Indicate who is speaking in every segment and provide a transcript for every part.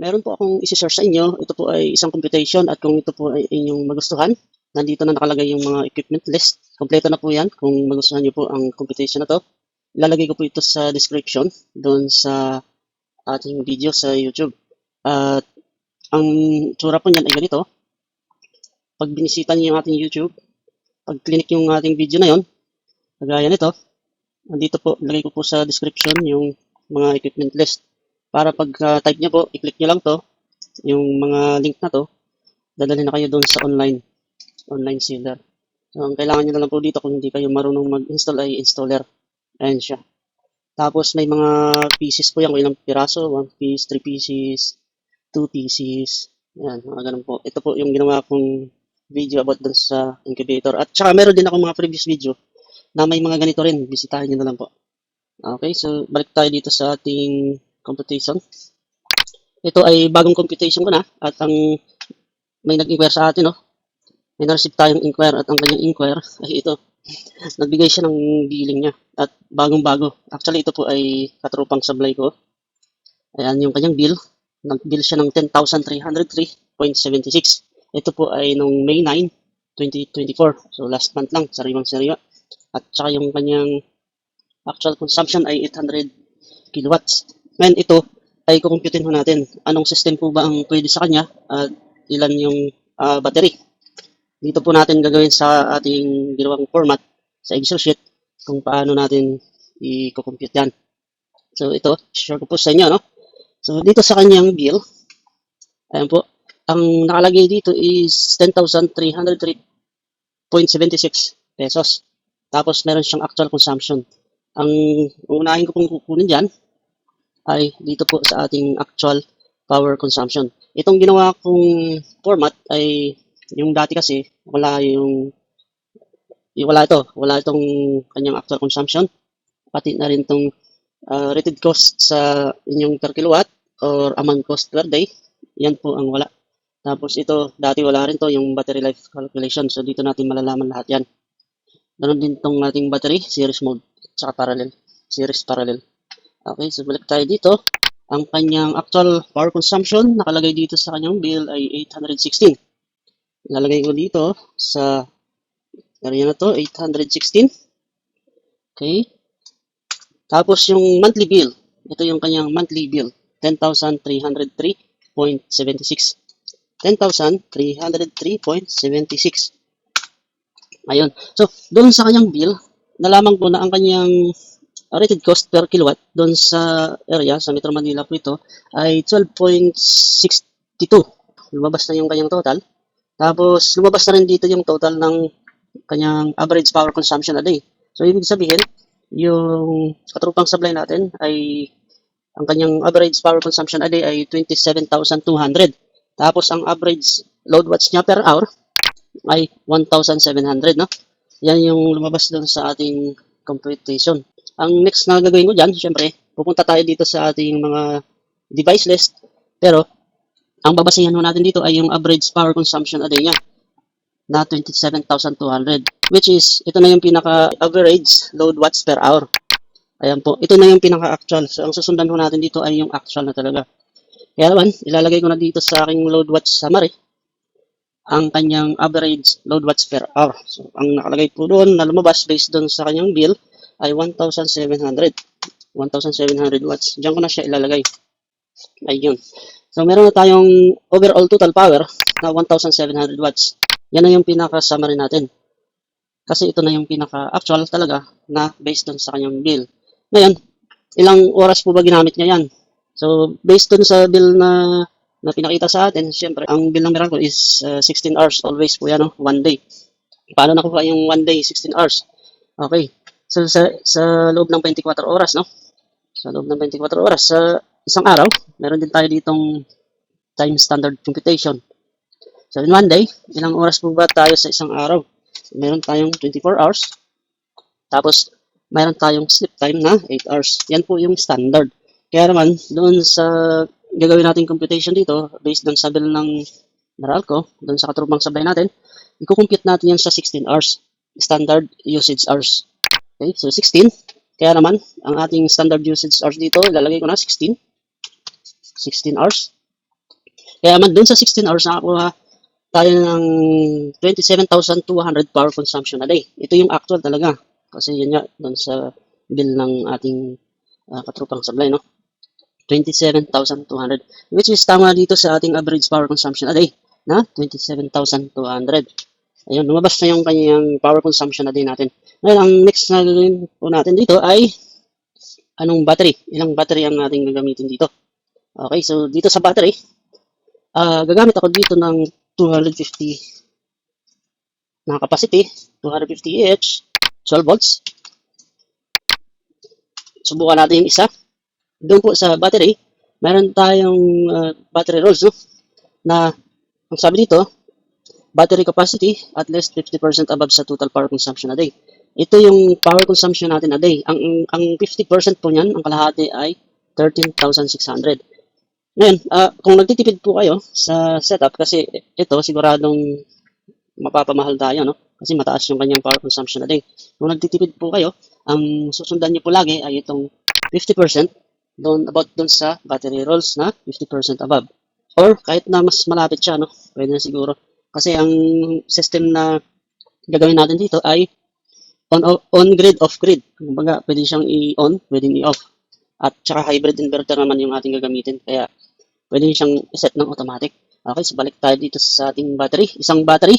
Speaker 1: Meron po akong isi-share sa inyo. Ito po ay isang computation at kung ito po ay inyong magustuhan, nandito na nakalagay yung mga equipment list. Kompleto na po yan. Kung magustuhan niyo po ang computation na to, ilalagay ko po ito sa description doon sa ating video sa YouTube. At ang tsura po niyan ay ganito. Pag binisita niyo yung ating YouTube, pag click yung ating video na yon, kagaya nito, nandito po, lagay ko po sa description yung mga equipment list. Para pag type niyo po, i-click niyo lang to, yung mga link na to, dadalhin na kayo doon sa online seller. So, ang kailangan niyo na lang po dito kung hindi kayo marunong mag-install ay installer. Ayan siya. Tapos may mga pieces po yan, kung ilang piraso, 1 piece, 3 pieces, 2 pieces. Ayan, mga ganun po. Ito po yung ginawa kong video about dun sa incubator. At saka meron din ako mga previous video na may mga ganito rin. Bisitahin niyo na lang po. Okay, so balik tayo dito sa ating computation. Ito ay bagong computation ko na at ang may nag-inquire sa atin, no? May na-receive tayong inquire at ang kanyang inquire ay ito. Nagbigay siya ng billing niya at bagong-bago. Actually, ito po ay katrupang sablay ko. Ayan yung kanyang bill. Nag-bill siya ng 10,303.76. Ito po ay nung May 9, 2024. So last month lang, sariwang-sariwa. At saka yung kanyang actual consumption ay 800 kilowatts. Ngayon ito ay kukumputin ho natin. Anong system po ba ang pwede sa kanya at ilan yung battery. Dito po natin gagawin sa ating ginawang format sa Excel sheet kung paano natin i-compute yan. So ito, share ko po sa inyo, no? So dito sa kanyang bill, ayan po, ang nakalagay dito is 10,303.76 pesos. Tapos meron siyang actual consumption. Ang unahin ko pong kukunin dyan ay dito po sa ating actual power consumption. Itong ginawa kong format ay yung dati kasi wala wala itong kanyang actual consumption, pati na rin itong rated cost sa inyong per kilowatt or amount cost per day, yan po ang wala. Tapos ito, dati wala rin to yung battery life calculation, so dito natin malalaman lahat yan. Ganon din tong ating battery, series mode, saka series parallel. Okay, so balik tayo dito. Ang kanyang actual power consumption, nakalagay dito sa kanyang bill ay 816. Ilalagay ko dito sa area na to, 816. Okay. Tapos yung monthly bill, ito yung kanyang monthly bill, 10,303.76. 10,303.76. Ayun. So, doon sa kanyang bill, nalaman ko na ang kanyang rated cost per kilowatt doon sa area, sa Metro Manila po ito, ay 12.62. Lumabas na yung kanyang total. Tapos, lumabas na rin dito yung total ng kanyang average power consumption a day. So, ibig sabihin, yung katrupang supply natin ay ang kanyang average power consumption a day ay 27,200. Tapos, ang average load watts niya per hour ay 1,700, no? Yan yung lumabas doon sa ating computation. Ang next na gagawin ko dyan, syempre, pupunta tayo dito sa ating mga device list. Pero, ang babasihan natin dito ay yung average power consumption a day niya na 27,200, which is, ito na yung pinaka-average load watts per hour. Ayan po, ito na yung pinaka-actual. So, ang susundan natin dito ay yung actual na talaga. Kaya naman, ilalagay ko na dito sa aking load watts summary ang kanyang average load watts per hour. So, ang nakalagay po doon na lumabas based doon sa kanyang bill ay 1,700. 1,700 watts. Diyan ko na siya ilalagay. Ayun. So, meron na tayong overall total power na 1,700 watts. Yan na yung pinaka-summary natin. Kasi ito na yung pinaka-actual talaga na based doon sa kanyang bill. Ngayon, ilang oras po ba ginamit niya yan? So, based doon sa bill na pinakita sa atin, siyempre, ang bill ng Meralco is 16 hours. Always po yan, no? 1 day. Paano nakuha yung 1 day, 16 hours? Okay. So, sa loob ng 24 oras, no? Sa loob ng 24 oras, sa isang araw, meron din tayo ditong time standard computation. So, in 1 day, ilang oras po ba tayo sa isang araw? So, meron tayong 24 hours. Tapos, meron tayong sleep time na 8 hours. Yan po yung standard. Kaya naman, doon sa gagawin natin computation dito, based doon sa bill ng Meralco, doon sa katrupang sabay natin, i-compute natin yan sa 16 hours. Standard usage hours. Okay, so 16. Kaya naman, ang ating standard usage hours dito, ilalagay ko na 16. 16 hours. Kaya man dun sa 16 hours nakakuha tayo ng 27,200 power consumption a day. Ito yung actual talaga. Kasi yun nga, dun sa bill ng ating katrupang sablay, no? 27,200. Which is tama dito sa ating average power consumption a day na 27,200. Ayun, lumabas na yung kanyang power consumption a day natin. Ngayon, ang next na gagawin po natin dito ay anong battery. Ilang battery ang ating gagamitin dito. Okay, so dito sa battery, gagamit ako dito ng 250 na capacity, 250 Ah, 12 volts. Subukan natin yung isa. Doon po sa battery, meron tayong battery rolls, no? Na, ang sabi dito, battery capacity at least 50% above sa total power consumption a day. Ito yung power consumption natin a day. Ang 50% po niyan, ang kalahati ay 13,600. Ngayon, kung nagtitipid po kayo sa setup, kasi ito siguradong mapapamahal tayo, no? Kasi mataas yung kanyang power consumption a day. Kung nagtitipid po kayo, ang susundan niyo po lagi ay itong 50% doon sa battery rolls na 50% above. Or kahit na mas malapit siya, no? Pwede na siguro. Kasi ang system na gagawin natin dito ay on-grid, off-grid. Kumbaga, pwede siyang i-on, pwedeng i-off. At saka hybrid inverter naman yung ating gagamitin. Kaya pwede siyang iset ng automatic. Okay, so balik tayo dito sa ating battery. Isang battery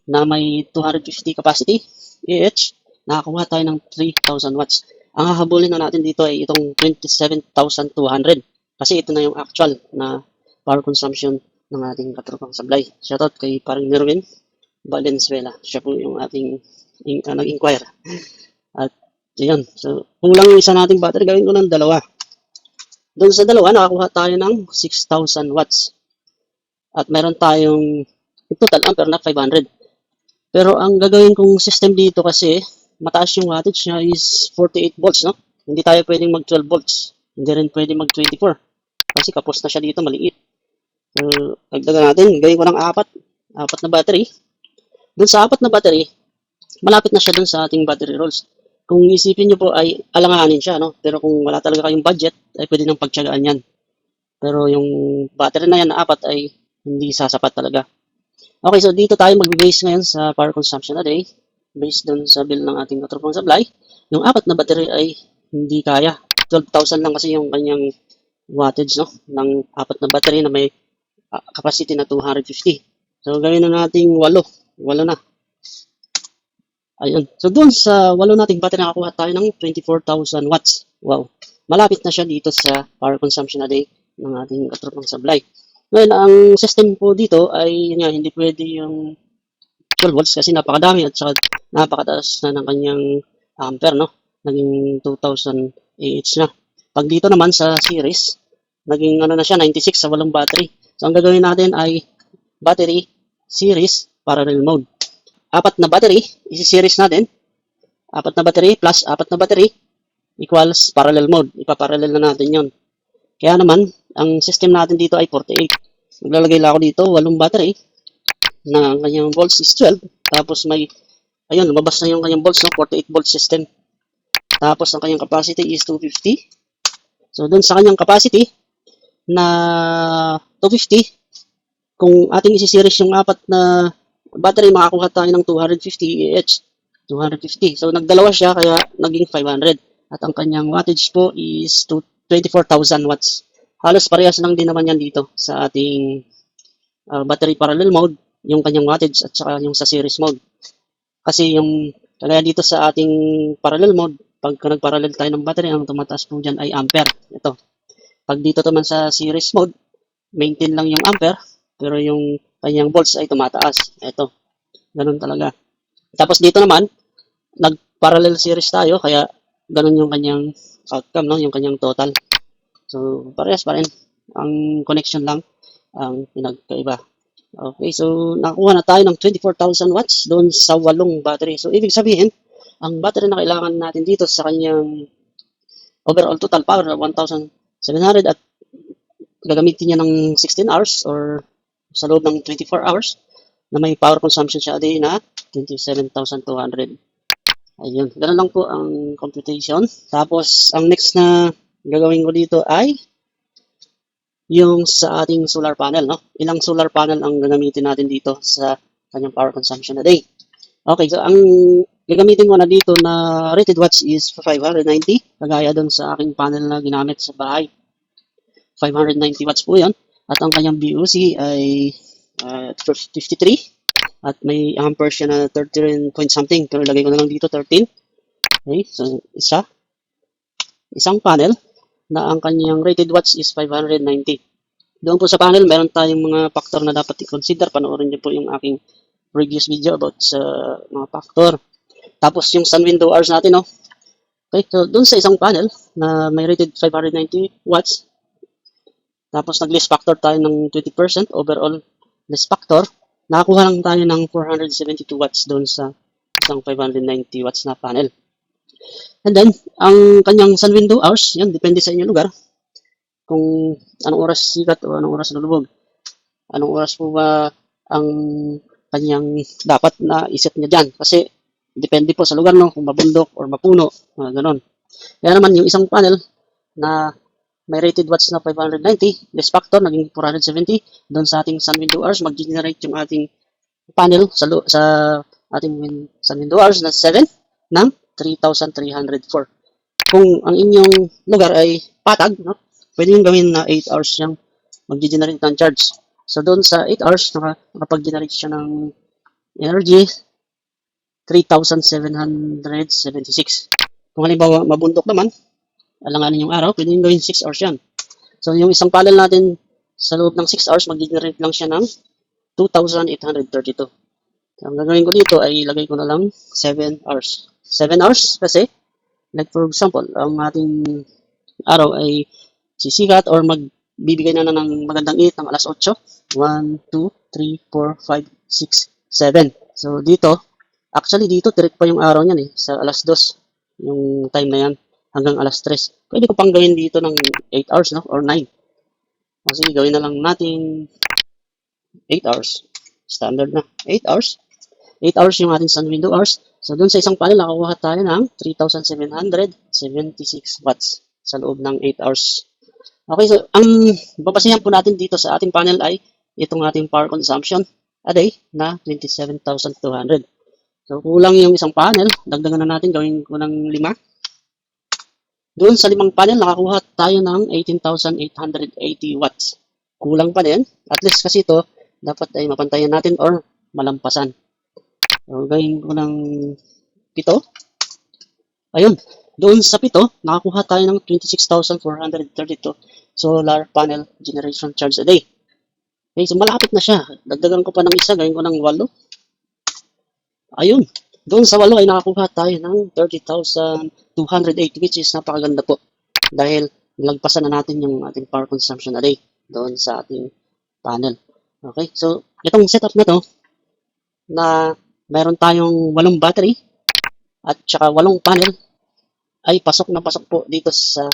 Speaker 1: na may 250 capacity each, nakakuha tayo ng 3,000 watts. Ang hahabulin na natin dito ay itong 27,200 kasi ito na yung actual na power consumption ng ating katropang sablay. Shoutout kay parang Merwin Valenzuela. Siya po yung ating nag-inquire. At yun, so kulang yung isa nating battery, gawin ko ng dalawa. Doon sa dalawa, nakakuha tayo ng 6,000 watts. At meron tayong total ampere na 500. Pero ang gagawin kong system dito kasi, mataas yung wattage niya is 48 volts, no? Hindi tayo pwedeng mag 12 volts. Hindi rin pwedeng mag 24. Kasi kapos na siya dito, maliit. So, dagdagan natin. Gawin ko ng apat na battery. Doon sa apat na battery, malapit na siya doon sa ating battery rolls. Kung isipin nyo po ay alanganin siya, no? Pero kung wala talaga kayong budget, ay pwede nang pagtyagaan yan. Pero yung battery na yan na apat ay hindi sasapat talaga. Okay, so dito tayo mag-base ngayon sa power consumption a day based dun sa bill ng ating katropang supply. Yung apat na battery ay hindi kaya. 12,000 lang kasi yung kanyang wattage, no, ng apat na battery na may capacity na 250. So gawin na nating 8 na. Ayun. So doon sa 8 nating battery nakakuha tayo ng 24,000 watts. Wow. Malapit na siya dito sa power consumption a day ng ating katropang supply. Ngayon, ang system po dito ay yun nga, hindi pwede yung 12 volts kasi napakadami at saka napakataas na ng kanyang ampere, no? Naging 2,000 AH na. Pag dito naman sa series, naging ano na siya, 96 sa 8 battery. So, ang gagawin natin ay battery, series, parallel mode. Apat na battery, isi-series natin. Apat na battery plus apat na battery equals parallel mode. Ipaparallel na natin yon. Kaya naman, ang system natin dito ay 48. Maglalagay lang ako dito, 8 battery na ang kanyang volts is 12. Tapos may, ayun, lumabas na yung kanyang volts, no? 48 volt system. Tapos ang kanyang capacity is 250. So, dun sa kanyang capacity na 250, kung ating isi-series yung apat na battery, makakuha tayo ng 250 Ah. 250. So, nagdalawa siya, kaya naging 500. At ang kanyang wattage po is 24,000 watts. Halos parehas lang din naman yan dito sa ating battery parallel mode, yung kanyang wattage at saka yung sa series mode. Kasi yung kaya dito sa ating parallel mode, pagka nagparallel tayo ng battery, ang tumataas po dyan ay ampere. Ito. Pag dito naman sa series mode, maintain lang yung ampere, pero yung kanyang volts ay tumataas. Ito. Ganun talaga. Tapos dito naman, nag-parallel series tayo, kaya ganun yung kanyang outcome, no? Yung kanyang total. So, parehas pa rin. Ang connection lang ang pinagkaiba. Okay, so nakuha na tayo ng 24,000 watts doon sa 8 battery. So, ibig sabihin, ang battery na kailangan natin dito sa kanyang overall total power na 1,700 at gagamitin niya ng 16 hours or sa loob ng 24 hours na may power consumption siya a day na 27,200. Ayun, ganun lang po ang computation. Tapos, ang next na gagawin ko dito ay yung sa ating solar panel, no? Ilang solar panel ang gagamitin natin dito sa kanyang power consumption a day. Okay, so ang gagamitin ko na dito na rated watts is 590, kagaya doon sa aking panel na ginamit sa bahay. 590 watts po yan. At ang kanyang BOC ay 53. At may ampere siya na 13 point something. Pero ilagay ko na lang dito 13. Okay, so isang panel na ang kanyang rated watts is 590. Doon po sa panel, meron tayong mga factor na dapat i-consider. Panoorin niyo po yung aking previous video about sa mga factor. Tapos yung sun window hours natin, no? Okay, so doon sa isang panel na may rated 590 watts, tapos nag-less factor tayo ng 20% overall less factor, nakakuha lang tayo ng 472 watts doon sa isang 590 watts na panel. And then, ang kanyang sun window hours, yan, depende sa inyong lugar. Kung anong oras sikat o anong oras nalulubog. Anong oras po ba ang kanyang dapat na iset niya dyan. Kasi, depende po sa lugar, no? Kung mabundok or mapuno, ganon. Kaya naman, yung isang panel na may rated watts na 590, less factor, naging 470. Doon sa ating sun window hours, mag-generate yung ating panel sa ating sun window hours na 7 ng 3,304. Kung ang inyong lugar ay patag, no, pwede yung gawin na 8 hours yung mag-generate ng charge. So doon sa 8 hours, nakapag-generate siya ng energy 3,776. Kung halimbawa mabundok naman, alanganin yung araw, pwede yung gawin 6 hours yan. So yung isang panel natin sa loob ng 6 hours, mag-generate lang siya ng 2,832. So, ang gagawin ko dito ay ilagay ko na lang 7 hours. 7 hours kasi, like for example, ang ating araw ay sisikat or magbibigay na ng magandang init ng alas 8. 1, 2, 3, 4, 5, 6, 7. So dito, actually dito direct pa yung araw niyan sa alas 2, yung time na yan, hanggang alas 3. Pwede ko pang gawin dito ng 8 hours, no? Or 9. Kasi gawin na lang natin 8 hours. Standard na. 8 hours. 8 hours yung ating sun window hours. So, dun sa isang panel, nakakuha tayo ng 3,776 watts sa loob ng 8 hours. Okay, so, ang babasihan po natin dito sa ating panel ay itong ating power consumption a day na 27,200. So, kulang yung isang panel. Dagdagan na natin, gawin ko ng 5. Doon sa 5 panel, nakakuha tayo ng 18,880 watts. Kulang pa din. At least kasi ito, dapat ay mapantayan natin or malampasan. So, gawin ko ng 7. Ayun. Doon sa 7, nakakuha tayo ng 26,432 solar panel generation charge a day. Okay, so malapit na siya. Dagdagan ko pa ng isa, gawin ko ng 8. Ayun. Doon sa 8 ay nakakuha tayo ng 30,280 which is napakaganda po. Dahil nilagpasan na natin yung ating power consumption a day doon sa ating panel. Okay, so itong setup na to na meron tayong 8 battery at saka 8 panel ay pasok na pasok po dito sa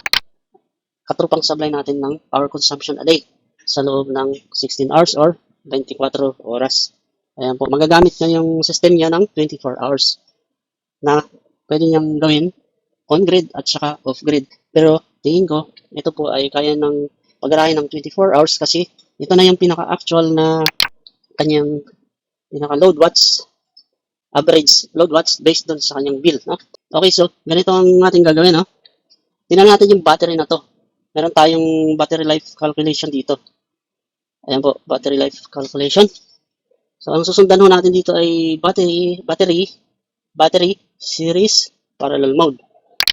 Speaker 1: katrupang sablay natin ng power consumption a day sa loob ng 16 hours or 24 oras. Ayan po, magagamit niya yung system niya ng 24 hours na pwede niyang gawin on-grid at saka off-grid. Pero tingin ko, ito po ay kaya ng pag-arahin ng 24 hours kasi ito na yung pinaka-actual na kanyang pinaka-load watts, average load watts based doon sa kanyang bill. No? Okay, so ganito ang ating gagawin. No? Tingnan natin yung battery na to. Meron tayong battery life calculation dito. Ayan po, battery life calculation. So, ang susundan ho natin dito ay battery series parallel mode.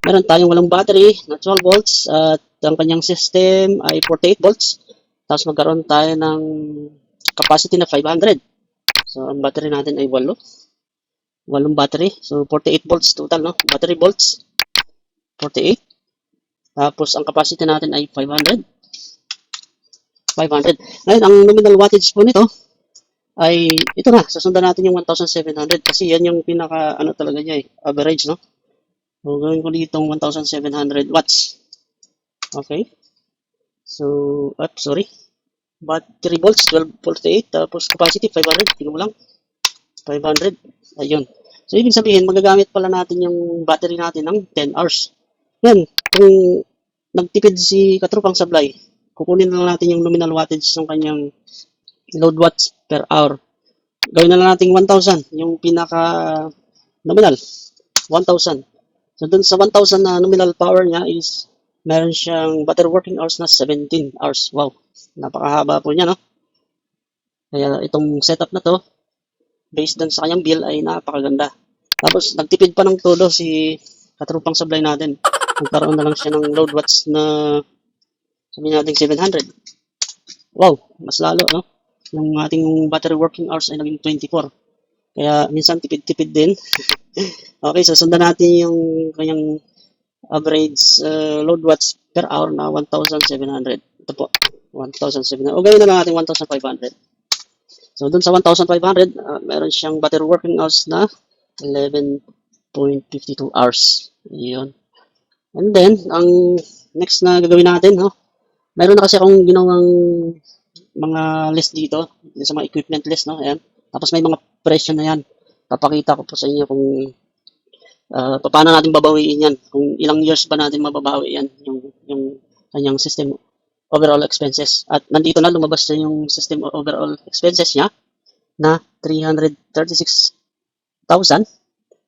Speaker 1: Meron tayong 8 battery na 12 volts at ang kanyang system ay 48 volts. Tapos magkaroon tayo ng capacity na 500. So, ang battery natin ay 8. 8 battery. So, 48 volts total, no? Battery volts, 48. Tapos, ang capacity natin ay 500. Ngayon, ang nominal wattage po nito ay ito na, sasundan natin yung 1,700 kasi yan yung pinaka talaga niya average, no? So, gawin ko dito 1,700 watts. Okay. So, sorry. Battery volts 1248 tapos capacity 500, tingnan mo lang. 500. Ayun. So, ibig sabihin magagamit pala natin yung battery natin ng 10 hours. Yan, kung nagtipid si katrupang sablay, kukunin na lang natin yung nominal wattage ng kanyang load watts per hour. Gawin na lang natin 1,000, yung pinaka nominal, 1,000. So dun sa 1,000 na nominal power niya is meron siyang battery working hours na 17 hours. Wow, napakahaba po niya, no? Kaya itong setup na to, based dun sa kanyang bill, ay napakaganda. Tapos nagtipid pa ng todo si katrupang sablay natin. Nagkaroon na lang siya ng load watts na sabihin natin 700. Wow, mas lalo, no? Yung ating battery working hours ay naging 24. Kaya minsan tipid-tipid din. Okay, so sundan natin yung kanyang average load watts per hour na 1,700. Ito po, 1,700. O gawin na lang natin 1,500. So dun sa 1,500, meron siyang battery working hours na 11.52 hours. Yun. And then, ang next na gagawin natin, no? Meron na kasi akong ginawang mga list dito, sa mga equipment list, no? Ayan. Tapos may mga presyo na yan. Papakita ko po sa inyo kung paano natin babawiin yan, kung ilang years ba natin mababawi yan, yung kanyang system overall expenses. At nandito na lumabas na yung system overall expenses niya na 336,000.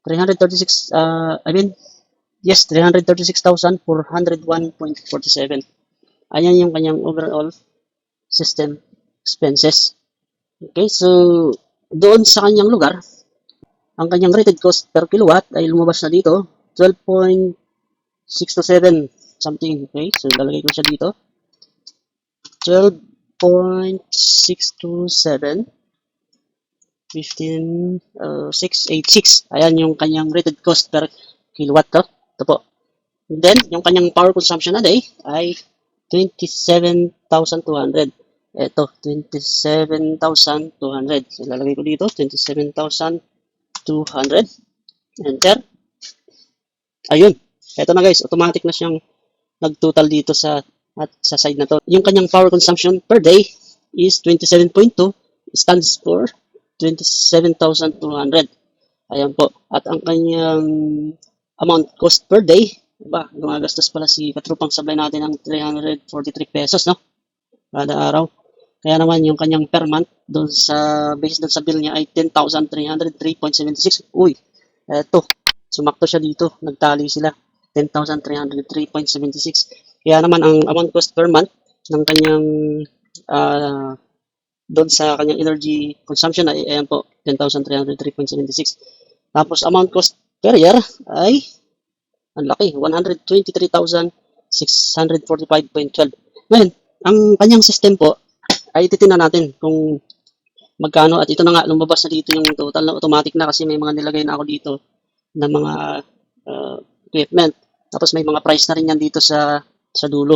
Speaker 1: 336, I mean, yes, 336,401.47. Ayan yung kanyang overall system expenses. Okay, so doon sa kanyang lugar, ang kanyang rated cost per kilowatt ay lumabas na dito, 12.627 something. Okay, so lalagay ko siya dito. 12.627 15,686. Ayan yung kanyang rated cost per kilowatt. Ito po. And then, yung kanyang power consumption a day ay 27,200. Ito, 27,200. So, lalagay ko dito, 27,200. Enter. Ayun. Ito na guys, automatic na siyang nag-total dito sa side na to. Yung kanyang power consumption per day is 27.2, stands for 27,200. Ayan po. At ang kanyang amount cost per day, diba, gumagastos pala si katrupang sablay natin ng 343 pesos, no? Kada araw. Kaya naman yung kanyang per month, doon sa, based doon sa bill niya ay 10,303.76. Uy, eto, sumakto siya dito. Nagtali sila. 10,303.76. Kaya naman ang amount cost per month ng kanyang doon sa kanyang energy consumption ay ayan po, 10,303.76. Tapos amount cost per year ay ang laki, 123,645.12. Ngayon, ang kanyang system po ay titingnan natin kung magkano, at ito na nga, lumabas na dito yung total na automatic na kasi may mga nilagay na ako dito na mga equipment. Tapos may mga price na rin yan dito sa dulo.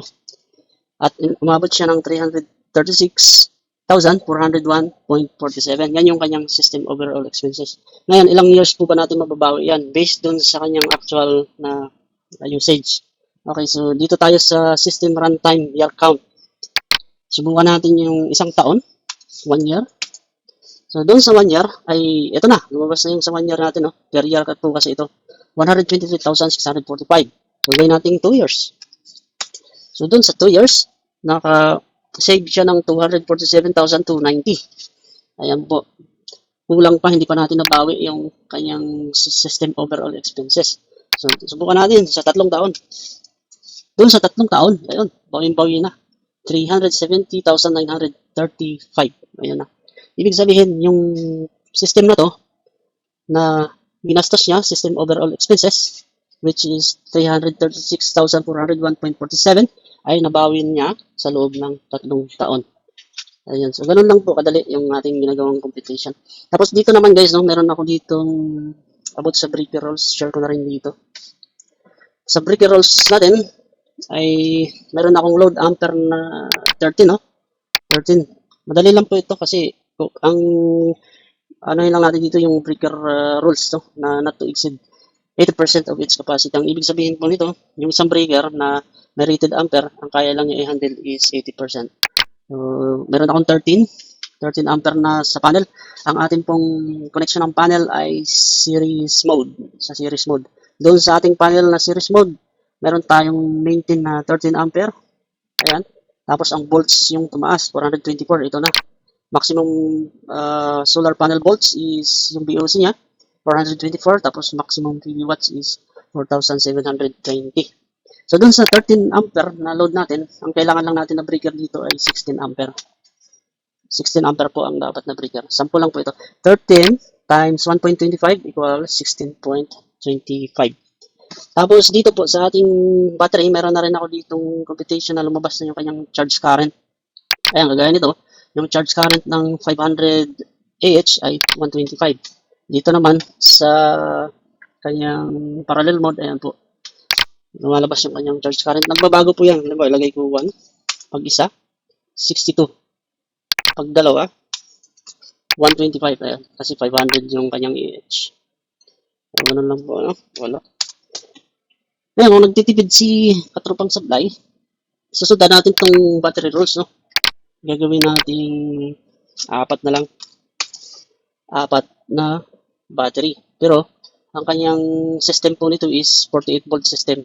Speaker 1: At umabot siya ng 336,401.47. Yan yung kanyang system overall expenses. Ngayon, ilang years po ba natin mababawi yan? Based dun sa kanyang actual na usage. Okay, so dito tayo sa system runtime year count. Subukan natin yung isang taon, 1 year. So, doon sa 1 year, ay, ito na, lumabas na yung sa 1 year natin, no? Per year po kasi ito, 123,645. So, gawin natin 2 years. So, doon sa 2 years, naka-save siya ng 247,290. Ayan po. Kulang pa, hindi pa natin nabawi yung kanyang system overall expenses. So, subukan natin sa 3 taon. Doon sa 3 taon, ayun, bawin-bawi na. 370,935. Ayun na. Ibig sabihin, yung system na to, na ginastos niya, system overall expenses, which is 336,401.47, ay nabawin niya sa loob ng 3 taon. Ayun. So, ganun lang po kadali yung ating ginagawang computation. Tapos dito naman guys, no, meron ako ditong about sa breaker rolls. Share ko na rin dito. Sa breaker rolls natin, ay meron akong load ampere na 13, no? 13. Madali lang po ito kasi ang ano lang natin dito yung breaker rules, no? Na not to exceed 80% of its capacity. Ang ibig sabihin po nito, yung isang breaker na may rated ampere, ang kaya lang niya i-handle is 80%. So, meron akong 13 ampere na sa panel. Ang ating pong connection ng panel ay series mode, sa series mode. Doon sa ating panel na series mode, meron tayong maintain na 13 ampere. Ayan. Tapos ang volts yung tumaas, 424. Ito na. Maximum solar panel volts is yung VOC niya, 424. Tapos maximum PV watts is 4,720. So dun sa 13 ampere na load natin, ang kailangan lang natin na breaker dito ay 16 ampere. 16 ampere po ang dapat na breaker. Sample lang po ito. 13 times 1.25 equals 16.25. Tapos dito po sa ating battery, meron na rin ako ditong computation na lumabas na yung kanyang charge current. Ayan, kagaya nito, yung charge current ng 500 AH ay 125. Dito naman sa kanyang parallel mode, ayan po, lumalabas yung kanyang charge current. Nagbabago po yan. Halimbawa, ilagay ko 1. Pag isa, 62. Pag dalawa, 125. Ayan, kasi 500 yung kanyang AH. So, ganun lang po, no? Wala. Ngayon, kung nagtitipid si katropang supply, susundan natin itong battery rules, no? Gagawin natin apat na lang. Apat na battery. Pero, ang kanyang system po nito is 48 volt system.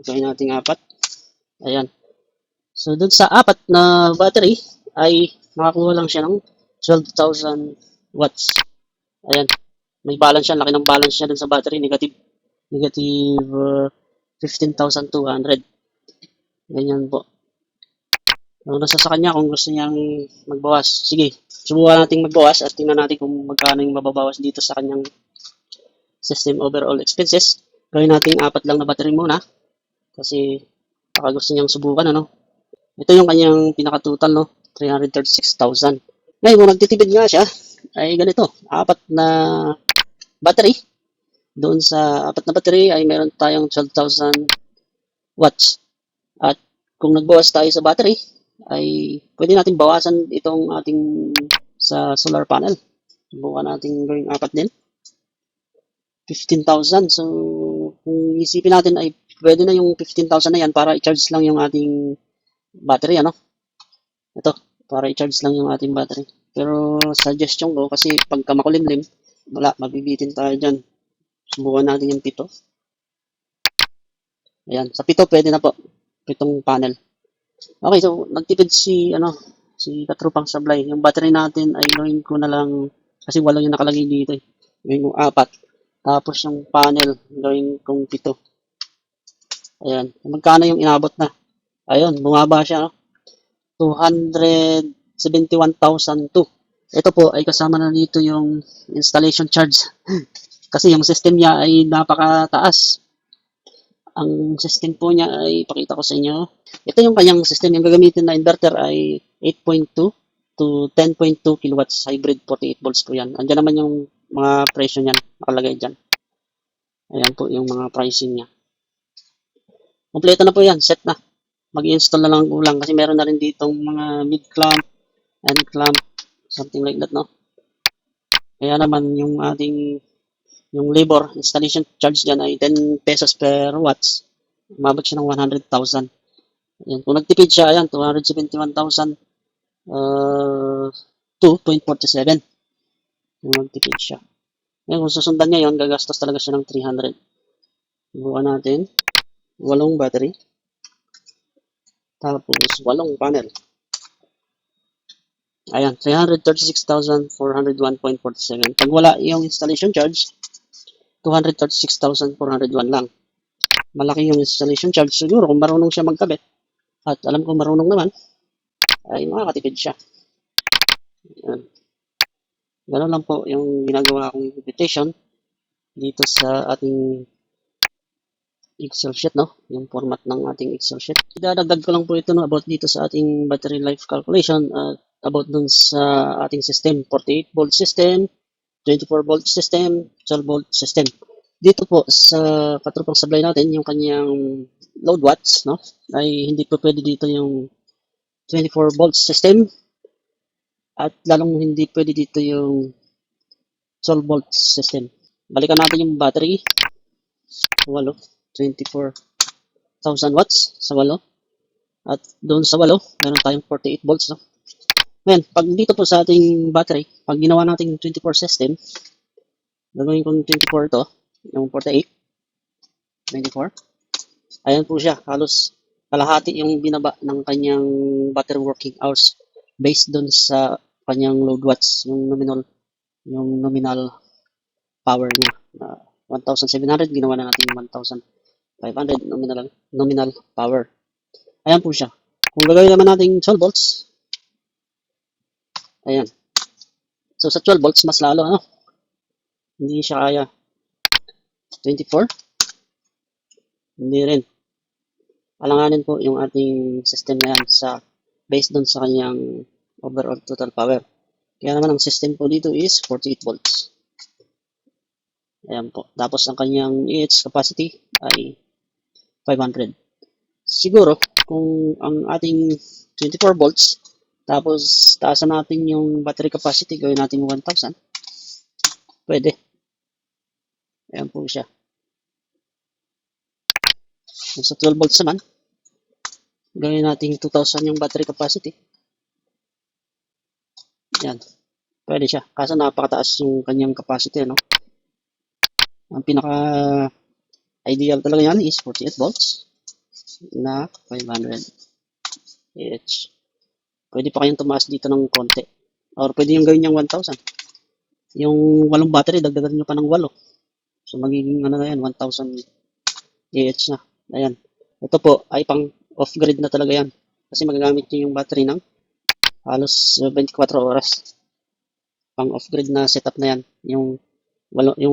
Speaker 1: Gagawin natin apat. Ayan. So, dun sa apat na battery, ay nakakuha lang siya ng 12,000 watts. Ayan. May balance siya. Laki ng balance niya dun sa battery. Negative 15,200. Ganyan po. So, nasa sa kanya kung gusto niyang magbawas. Sige, subukan natin magbawas at tingnan natin kung magkano yung mababawas dito sa kanyang system overall expenses. Gawin natin apat lang na battery muna. Kasi baka gusto niyang subukan, ano. Ito yung kanyang pinaka-total, no? 336,000. Ngayon, kung nagtitipid nga siya, ay ganito. Apat na battery. Doon sa apat na battery ay meron tayong 12,000 watts. At kung nagbawas tayo sa battery, ay pwede natin bawasan itong ating sa solar panel. Subukan natin gawing apat din. 15,000. So, kung isipin natin ay pwede na yung 15,000 na yan para i-charge lang yung ating battery, ano? Ito, para i-charge lang yung ating battery. Pero suggestion ko, kasi pagka makulimlim, wala, mabibitin tayo dyan. Subukan natin yung 7. Ayan, sa 7 pwede na po. 7 panel. Okay, so nagtipid si Katrupang Sablay. Yung battery natin ay gawin ko na lang kasi 8 yung nakalagay dito eh. Gawin ko 4. Tapos yung panel gawin kong 7. Ayan, magkano yung inabot na? Ayun, bumaba siya, no? 271,002. Ito po ay kasama na dito yung installation charge. Kasi yung system niya ay napakataas. Ang system po niya ay ipakita ko sa inyo. Ito yung kanyang system. Yung gagamitin na inverter ay 8.2 to 10.2 kilowatts hybrid 48 volts po yan. Andiyan naman yung mga presyo niyan. Nakalagay dyan. Ayan po yung mga pricing niya. Kompleto na po yan. Set na. Mag-install na lang kulang kasi meron na rin ditong mga mid clamp, end clamp, something like that, no? Kaya naman yung ating yung labor installation charge dyan ay 10 pesos per watts. Umabot siya ng 100,000. Ayan. Kung nagtipid siya, ayan, 271,000 2.47. Kung nagtipid siya. Ayan, kung susundan niya yun, gagastos talaga siya ng 300. Bukan natin. 8 battery. Tapos 8 panel. Ayan, 336,401.47. Pag wala yung installation charge, 236,401 lang. Malaki yung installation charge. Siguro kung marunong siya magkabit, at alam ko marunong naman, ay makakatipid siya. Ayan. Ganun lang po yung ginagawa kong computation dito sa ating Excel sheet, no? Yung format ng ating Excel sheet. Idadagdag ko lang po ito, no, about dito sa ating battery life calculation at about dun sa ating system. 48 volt system, 24 volt system, 12 volt system. Dito po sa Katrupang Sablay natin, yung kanyang load watts, no, ay hindi po pwede dito yung 24 volt system at lalong hindi pwede dito yung 12 volt system. Balikan natin yung battery. 24,000 watts sa 8. At doon sa 8, meron tayong 48 volts, no? Ngayon, pag dito po sa ating battery, pag ginawa natin yung 24 system, gagawin kong 24 to, yung 48, 24. Ayan po siya, halos kalahati yung binaba ng kanyang battery working hours based dun sa kanyang load watts, yung nominal power niya. 1,700, ginawa na natin yung 1,500 nominal power. Ayan po siya. Kung gagawin naman natin 12 volts, ayan. So sa 12 volts, mas lalo, ano? Hindi siya kaya. 24, hindi rin. Alanganin po yung ating system na yan based dun sa kanyang overall total power. Kaya naman ang system po dito is 48 volts. Ayan po. Tapos ang kanyang EH capacity ay 500. Siguro, kung ang ating 24 volts, tapos taasan natin yung battery capacity, gawin natin 1,000, pwede. Ayan po siya. Kung sa 12 volts naman, gawin natin 2,000 yung battery capacity. Yan. Pwede siya. Kaso napakataas yung kanyang capacity, ano? Ang pinaka-ideal talaga yan is 48 volts na 500 Ah. Pwede pa kayong tumaas dito ng konti. Or pwede yung gawin yung 1,000. Yung 8 battery, dagdagan nyo pa ng 8. So magiging ano na yan, 1,000 Ah na. Ayan. Ito po ay pang off-grid na talaga yan. Kasi magagamit nyo yung battery ng halos 24 oras. Pang off-grid na setup na yan. Yung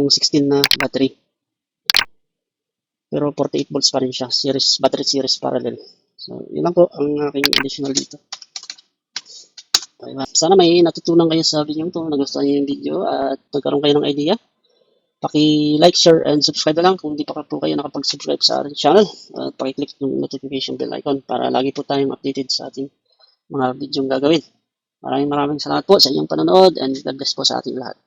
Speaker 1: 16 na battery. Pero 48 volts pa rin siya. Battery series parallel. So, yun lang po ang aking additional dito. Sana may natutunan kayo sa video ito. Nagustuhan niyo yung video at nagkaroon kayo ng idea. Paki-like, share, and subscribe na lang kung hindi pa po kayo nakapag-subscribe sa ating channel. At paki-click yung notification bell icon para lagi po tayong updated sa ating mga video gagawin. Maraming salamat po sa inyong panonood and God bless po sa ating lahat.